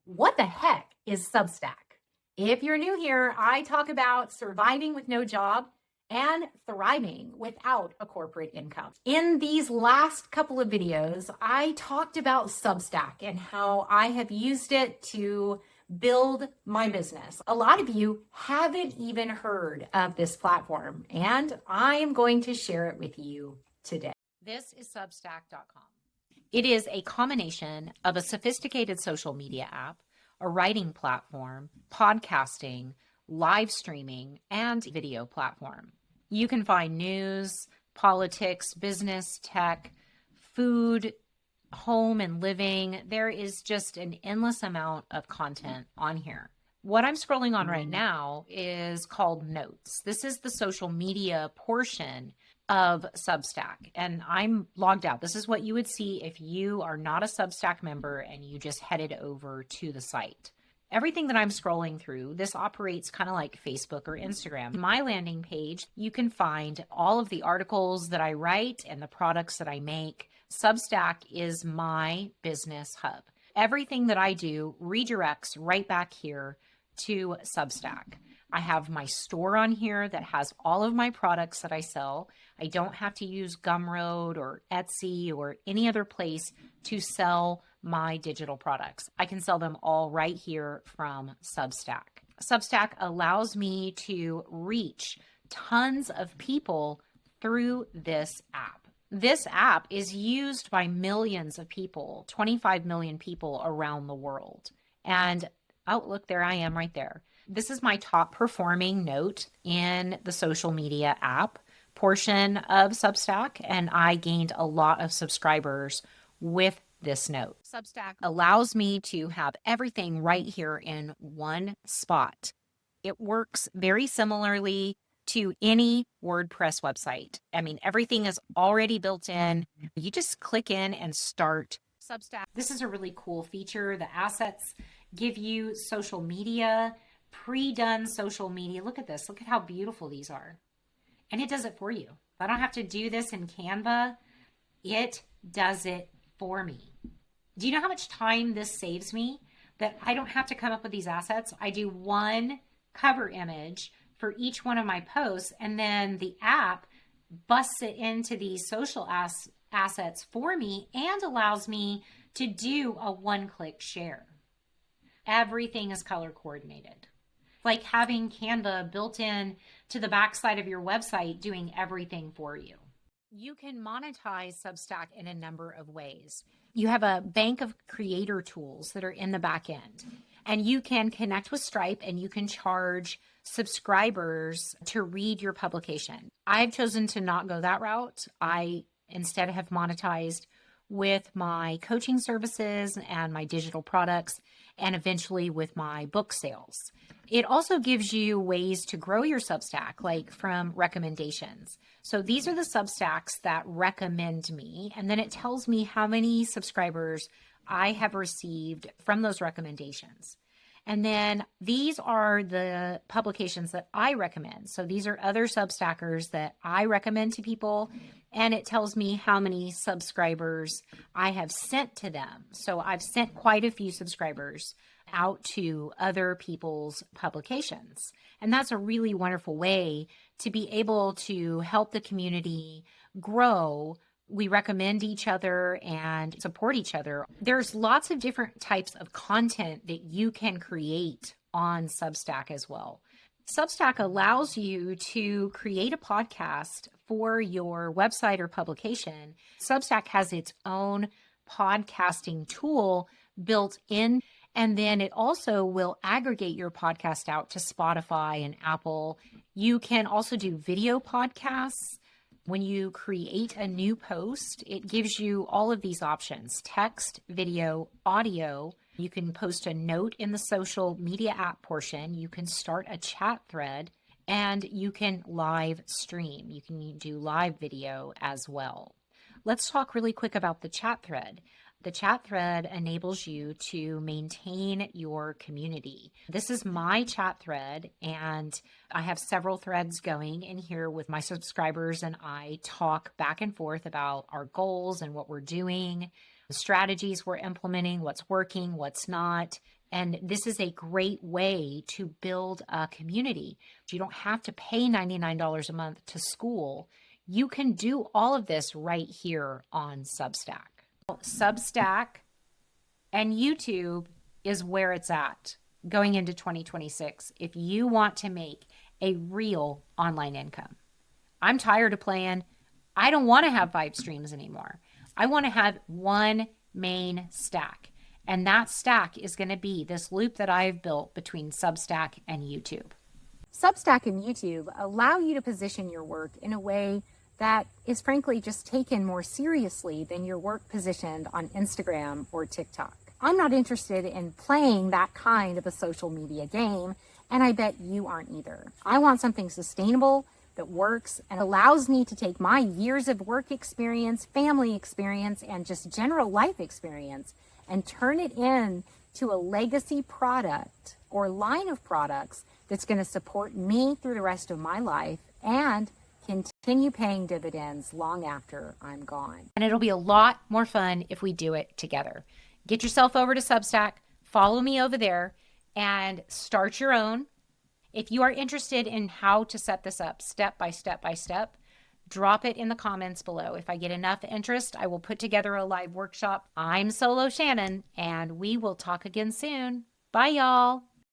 What the heck is Substack? If you're new here, I talk about surviving with no job and thriving without a corporate income. In these last couple of videos, I talked about Substack and how I have used it to build my business. A lot of you haven't even heard of this platform, and I am going to share it with you today. This is Substack.com. It is a combination of a sophisticated social media app, a writing platform, podcasting, live streaming, and video platform. You can find news, politics, business, tech, food, home and living. There is just an endless amount of content on here. What I'm scrolling on right now is called Notes. This is the social media portion of Substack, and I'm logged out. This is what you would see if you are not a Substack member and you just headed over to the site. Everything that I'm scrolling through, this operates kind of like Facebook or Instagram. My landing page, you can find all of the articles that I write and the products that I make. Substack is my business hub. Everything that I do redirects right back here to Substack. I have my store on here that has all of my products that I sell. I don't have to use Gumroad or Etsy or any other place to sell my digital products. I can sell them all right here from Substack. Substack allows me to reach tons of people through this app. This app is used by millions of people, 25 million people around the world. And oh, look, there I am right there. This is my top performing note in the social media app portion of Substack, and I gained a lot of subscribers with this note. Substack allows me to have everything right here in one spot. It works very similarly to any WordPress website. I mean, everything is already built in. You just click in and start Substack. This is a really cool feature. The assets give you social media, pre-done social media. Look at this. Look at how beautiful these are. And it does it for you. I don't have to do this in Canva. It does it for me. Do you know how much time this saves me? That I don't have to come up with these assets. I do one cover image for each one of my posts, and then the app busts it into these social assets for me and allows me to do a one-click share. Everything is color coordinated. Like having Canva built in to the backside of your website doing everything for you. You can monetize Substack in a number of ways. You have a bank of creator tools that are in the back end, and you can connect with Stripe and you can charge subscribers to read your publication. I've chosen to not go that route. I instead have monetized with my coaching services and my digital products, and eventually with my book sales. It also gives you ways to grow your Substack, like from recommendations. So these are the Substacks that recommend me, and then it tells me how many subscribers I have received from those recommendations. And then these are the publications that I recommend. So these are other Substackers that I recommend to people, and it tells me how many subscribers I have sent to them. So I've sent quite a few subscribers out to other people's publications. And that's a really wonderful way to be able to help the community grow. We recommend each other and support each other. There's lots of different types of content that you can create on Substack as well. Substack allows you to create a podcast for your website or publication. Substack has its own podcasting tool built in, and then it also will aggregate your podcast out to Spotify and Apple. You can also do video podcasts. When you create a new post, it gives you all of these options: text, video, audio. You can post a note in the social media app portion. You can start a chat thread, and you can live stream. You can do live video as well. Let's talk really quick about the chat thread. The chat thread enables you to maintain your community. This is my chat thread, and I have several threads going in here with my subscribers, and I talk back and forth about our goals and what we're doing, the strategies we're implementing, what's working, what's not. And this is a great way to build a community. You don't have to pay $99 a month to school. You can do all of this right here on Substack. Substack and YouTube is where it's at going into 2026 if you want to make a real online income. I'm tired of playing. I don't want to have 5 streams anymore. I want to have one main stack. And that stack is going to be this loop that I've built between Substack and YouTube. Substack and YouTube allow you to position your work in a way that is frankly just taken more seriously than your work positioned on Instagram or TikTok. I'm not interested in playing that kind of a social media game, and I bet you aren't either. I want something sustainable that works and allows me to take my years of work experience, family experience, and just general life experience and turn it into a legacy product or line of products that's going to support me through the rest of my life and continue paying dividends long after I'm gone. And it'll be a lot more fun if we do it together. Get yourself over to Substack, follow me over there, and start your own. If you are interested in how to set this up step by step by step, drop it in the comments below. If I get enough interest, I will put together a live workshop. I'm Solo Shannon, and we will talk again soon. Bye, y'all.